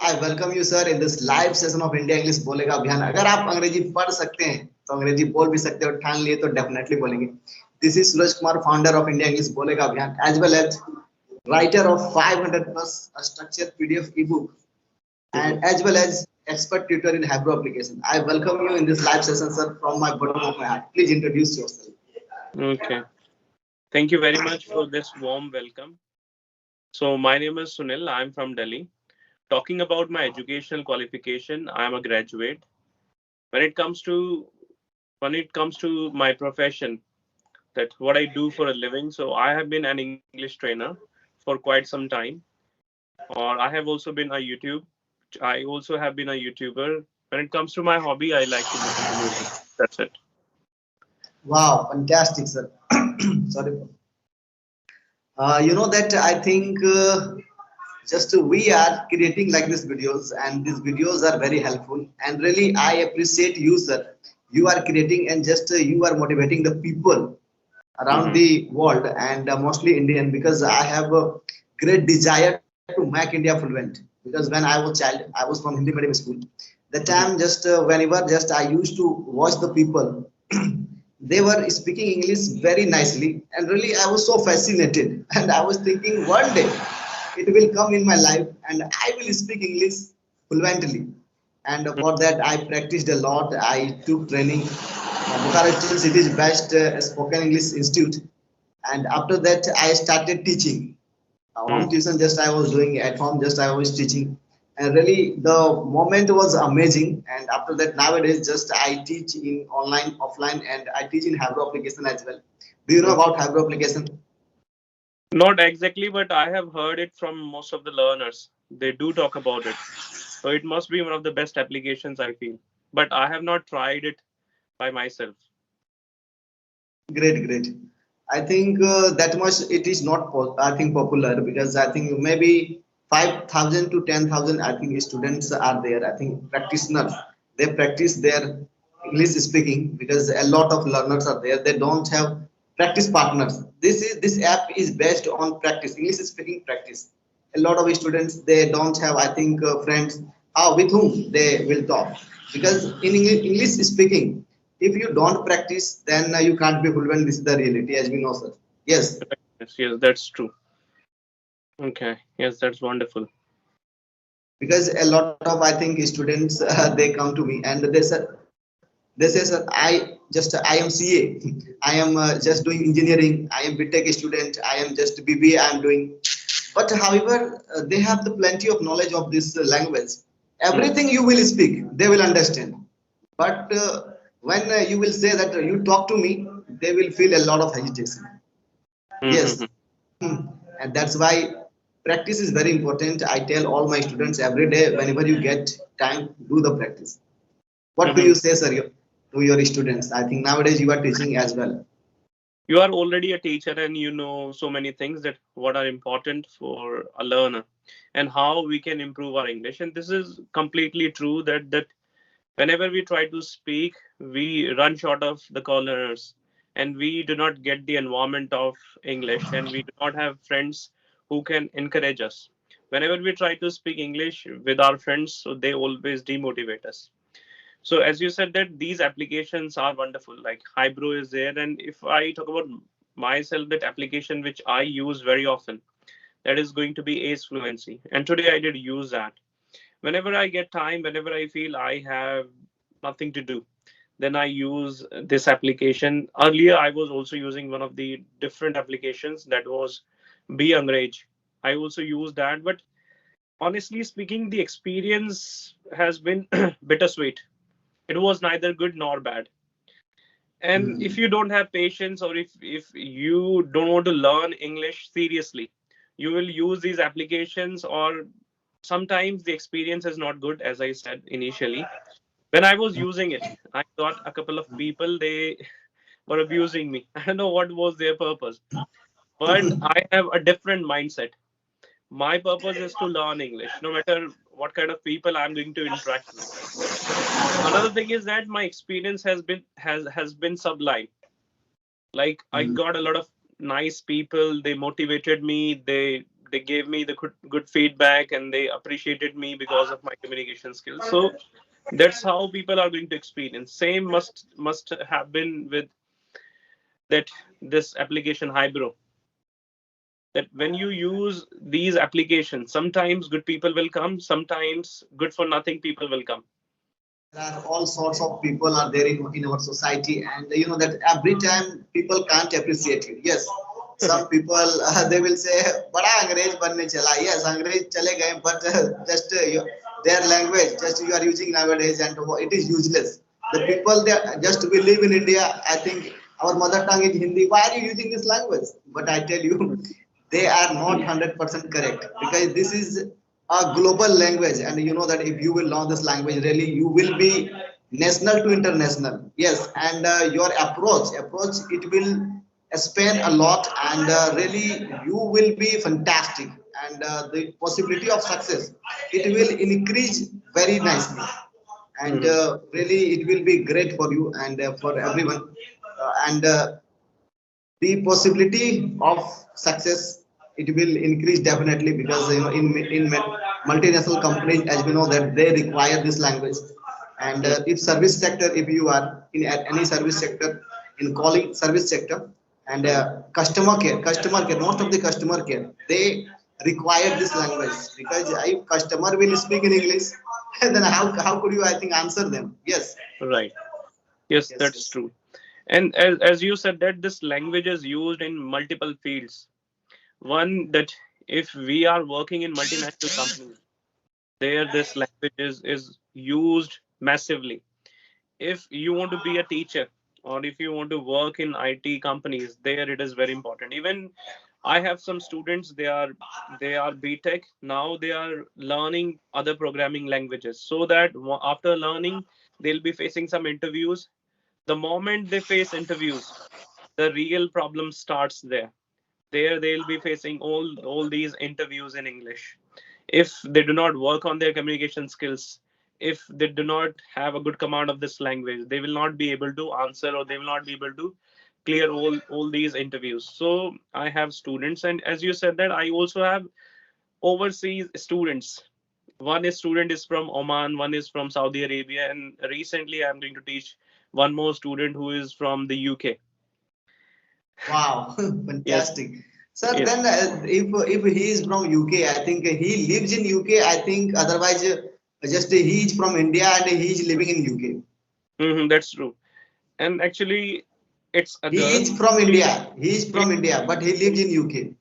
I welcome you, sir, in this live session of India English बोलेगा अभियान. अगर आप अंग्रेजी पढ़ सकते हैं तो अंग्रेजी बोल भी सकते हो, ठान लिए तो डेफिनेटली बोलेंगे. This is Suraj Kumar, founder of India English बोलेगा अभियान, as well as writer of 500 plus structured PDF ebook, and as well as expert tutor in Hebrew application. I welcome you in this live session, sir, from my bottom of my heart. Please introduce yourself. Okay. Thank you very much for this warm welcome. So my name is Sunil. I'm from Delhi. Talking about my educational qualification, I'm a graduate. When it comes to my profession, that what I do for a living, so I have been an English trainer for quite some time. Or I have also been a YouTube. I also have been a YouTuber. When it comes to my hobby, I like to listen to music. That's it. Wow, fantastic, sir. Sorry. You know that I think just we are creating like these videos, and these videos are very helpful. And really, I appreciate you, sir. You are creating and just you are motivating the people around the world, and mostly Indian, because I have a great desire to make India fluent. Because when I was child, I was from Hindi medium school. The time just whenever just I used to watch the people, they were speaking English very nicely, and really I was so fascinated, and I was thinking one day it will come in my life, and I will speak English fluently. And for that, I practiced a lot. I took training. Bucharest is city's best spoken English institute, and after that, I started teaching. Home tuition just I was doing at home, just I was teaching, and really the moment was amazing. And after that, nowadays just I teach in online, offline, and I teach in Hebrew application as well. Do you know about Hebrew application? Not exactly, but I have heard it from most of the learners. They do talk about it. So it must be one of the best applications, I feel. But I have not tried it by myself. Great, great. I think that much it is not I think popular, because I think maybe 5,000 to 10,000 I think students are there. I think practitioners, they practice their English speaking, because a lot of learners are there. They don't have practice partners. This app is based on practice, English speaking practice. A lot of students, they don't have I think friends with whom they will talk, because in English speaking, if you don't practice, then you can't be fluent. This is the reality, as we know, sir. Yes. Yes, that's true. Okay. Yes, that's wonderful. Because a lot of I think students they come to me and they say, sir, I am CA, I am just doing engineering, I am BTech student, I am just BBA I am doing. But however, they have the plenty of knowledge of this language. Everything you will speak, they will understand. But when you will say that you talk to me, they will feel a lot of hesitation. Yes. And that's why practice is very important. I tell all my students every day, whenever you get time, do the practice. What do you say, sir, to your students? I think nowadays you are teaching as well. You are already a teacher and you know so many things that what are important for a learner and how we can improve our English. And this is completely true that whenever we try to speak, we run short of the corners and we do not get the environment of English and we do not have friends who can encourage us. Whenever we try to speak English with our friends, so they always demotivate us. So as you said that these applications are wonderful, like Hybro is there. And if I talk about myself, that application which I use very often, that is going to be Ace Fluency. And today I did use that. Whenever I get time, whenever I feel I have nothing to do, then I use this application. Earlier, I was also using one of the different applications that was Be Angrej. I also use that, but honestly speaking, the experience has been bittersweet. It was neither good nor bad. And if you don't have patience, or if you don't want to learn English seriously, you will use these applications, or sometimes the experience is not good, as I said initially. When I was using it, I got a couple of people, they were abusing me. I don't know what was their purpose, but I have a different mindset. My purpose is to learn English, no matter what kind of people I'm going to interact with. Another thing is that my experience has been sublime. Like I got a lot of nice people. They motivated me. They they gave me the good feedback, and they appreciated me because of my communication skills. So that's how people are going to experience. Same must have been with that this application Hybro, that when you use these applications, sometimes good people will come, sometimes good for nothing people will come. There are all sorts of people are there in our society, and you know that every time people can't appreciate you. Yes, some people they will say बड़ा अंग्रेज बनने चला. Yes, अंग्रेज चले गए, but just their language just you are using nowadays, and it is useless. The people they just we live in India. I think our mother tongue is Hindi. Why are you using this language? But I tell you, they are not 100% correct, because this is a global language, and you know that if you will learn this language, really you will be national to international. Yes, and your approach it will span a lot, and really you will be fantastic, and the possibility of success it will increase very nicely, and Mhm. really it will be great for you and for everyone, and the possibility of success it will increase definitely, because you know in multinational companies, as we know that they require this language, and Mhm. if service sector, if you are in any service sector, in calling service sector, and customer care, most of the customer care they require this language, because if customer will speak in English then how could you, I think, answer them? Yes, Right. Yes, yes, that's yes. true. And as you said that this language is used in multiple fields. One, that if we are working in multinational companies, there this language is used massively. If you want to be a teacher, or if you want to work in IT companies, there it is very important. Even I have some students, they are BTech now, they are learning other programming languages, so that after learning they'll be facing some interviews. The moment they face interviews, the real problem starts there. There they'll be facing all these interviews in English. If they do not work on their communication skills, if they do not have a good command of this language, they will not be able to answer, or they will not be able to clear all these interviews. So I have students, and as you said that, I also have overseas students. Student is from Oman, one is from Saudi Arabia, and recently I'm going to teach one more student who is from the UK. Wow, Yes, fantastic. Sir, yes. then if he is from UK, I think he lives in UK. I think otherwise, just he is from India and he is living in UK. That's true. And actually, it's a He girl. is from She, India. He is it, from India, but he lives in UK.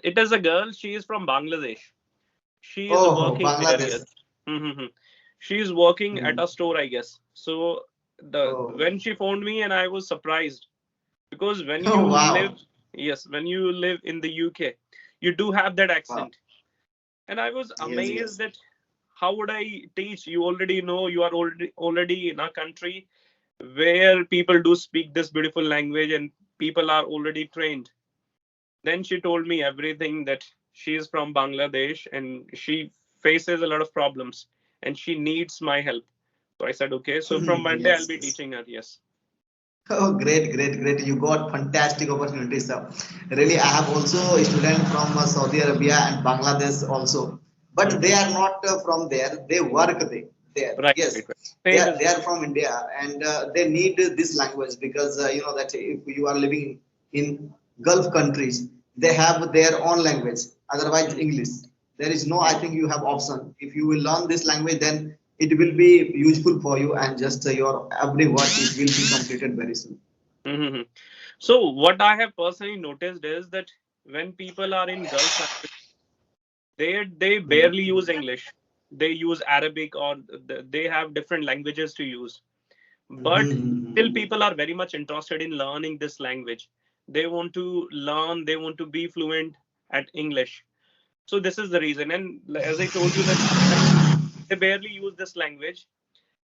it is a girl. She is from Bangladesh. She is Oh, working there. Yes. Bangladesh. Mm-hmm. She is working at Hmm. a store, I guess. So the Oh, when she phoned me, and I was surprised, because when oh, you live, wow. yes, when you live in the UK, you do have that Wow. accent. And I was Yes, amazed yes. that how would I teach? You already know, you are already in a country where people do speak this beautiful language, and people are already trained. Then she told me everything, that she is from Bangladesh and she faces a lot of problems and she needs my help. So I said, okay. So from Monday, I'll Yes, be yes. teaching her. Yes. Oh, great, great, great. You got fantastic opportunities, sir. Really, I have also a student from Saudi Arabia and Bangladesh also, but they Hmm. are not from there. They work there. Right, Yes, right, right. Same as they me. are from India, and they need this language, because you know that if you are living in Gulf countries, they have their own language. Otherwise, Mhm. English. There is no, I Mhm. think, you have option. If you will learn this language, then it will be useful for you, and just your every work it will be completed very soon. Mhm. So what I have personally noticed is that when people are in Gulf countries, they barely use English. They use Arabic, or they have different languages to use. But still, Mhm. people are very much interested in learning this language. They want to learn, they want to be fluent at English. So this is the reason. And as I told you that they barely use this language.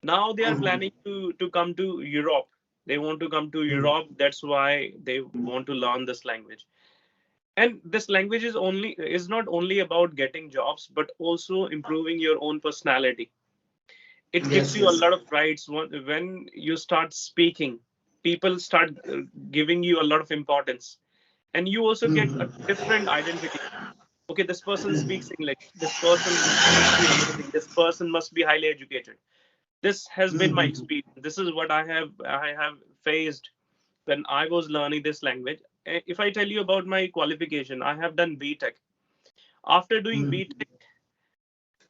Now they are Mhm. planning to come to Europe. They want to come to Mhm. Europe. That's why they want to learn this language. And this language is not only about getting jobs, but also improving your own personality. It gives Yes, you a yes. lot of rights. When you start speaking, people start giving you a lot of importance, and you also get a Mhm. different identity. okay, this person speaks English, this person must be amazing, this person must be highly educated. This has been my experience. This is what I have faced when I was learning this language. If I tell you about my qualification, I have done BTech. After doing BTech,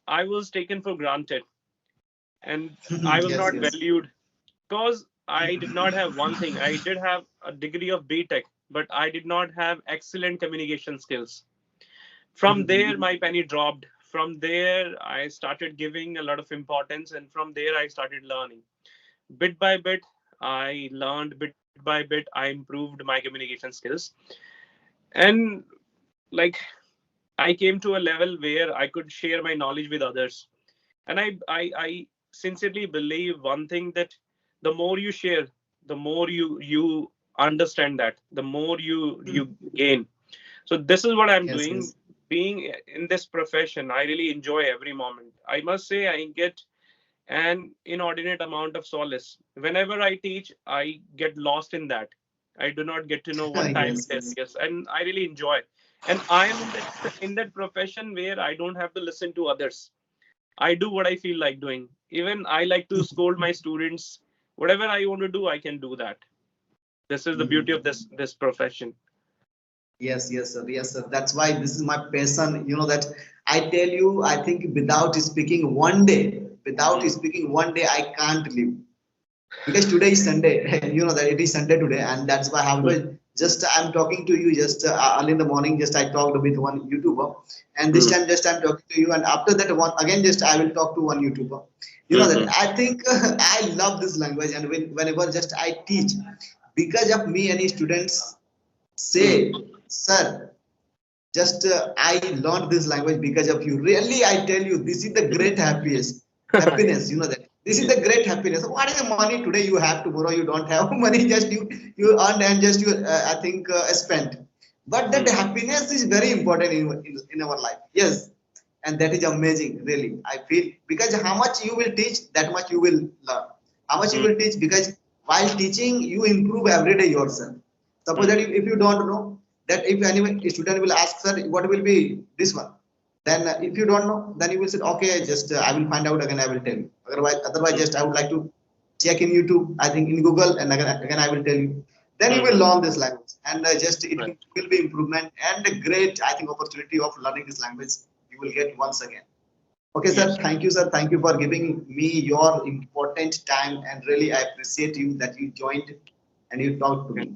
I was taken for granted, and I was Yes, not yes. valued because I did not have one thing. I did have a degree of BTech, but I did not have excellent communication skills. From there, my penny dropped. From there, I started giving a lot of importance, and from there, I started learning. Bit by bit, I learned. Bit by bit, I improved my communication skills. And like, I came to a level where I could share my knowledge with others. And I sincerely believe one thing, that the more you share, the more you understand, that the more you gain. So this is what I'm Yes, doing. yes. Being in this profession, I really enjoy every moment. I must say, I get an inordinate amount of solace. Whenever I teach, I get lost in that. I do not get to know what time Yes, it is. yes. Yes, and I really enjoy. And I am in that profession where I don't have to listen to others. I do what I feel like doing. Even I like to scold my students. Whatever I want to do, I can do that. This is the beauty of this profession. Yes, yes, sir. Yes, sir. That's why this is my passion. You know that I tell you, I think without Mm. speaking one day, I can't live. Because today is Sunday, you know that it is Sunday today, and that's why. Mm. However, just I'm talking to you just early in the morning. Just I talked with one YouTuber, and this Mm. time just I'm talking to you, and after that one again just I will talk to one YouTuber. You know that Mhm. I think I love this language, and whenever just I teach, because of me, any students Mm. say, "Sir, just I learned this language because of you." Really, I tell you, this is the great happiest happiness. You know that this is Yeah. the great happiness. What is the money today you have, tomorrow you don't have money? Just you earn and just you I think spend. But that Mm. happiness is very important in our life. Yes, and that is amazing. Really, I feel because how much you will teach, that much you will learn. How much you Mm. will teach, because while teaching you improve every day yourself. Suppose that Mm. if you don't know, that if any student will ask, sir, what will be this one? Then if you don't know, then you will say, okay, just I will find out again. I will tell you. Otherwise, Mm. just I would like to check in YouTube. I think in Google, and again I will tell you. Then you will Mhm. learn this language, and just it Right. will be improvement and a great, I think, opportunity of learning this language. You will get once again. Okay, sir. Yes. Thank you, sir. Thank you for giving me your important time, and really I appreciate you that you joined and you talked to me.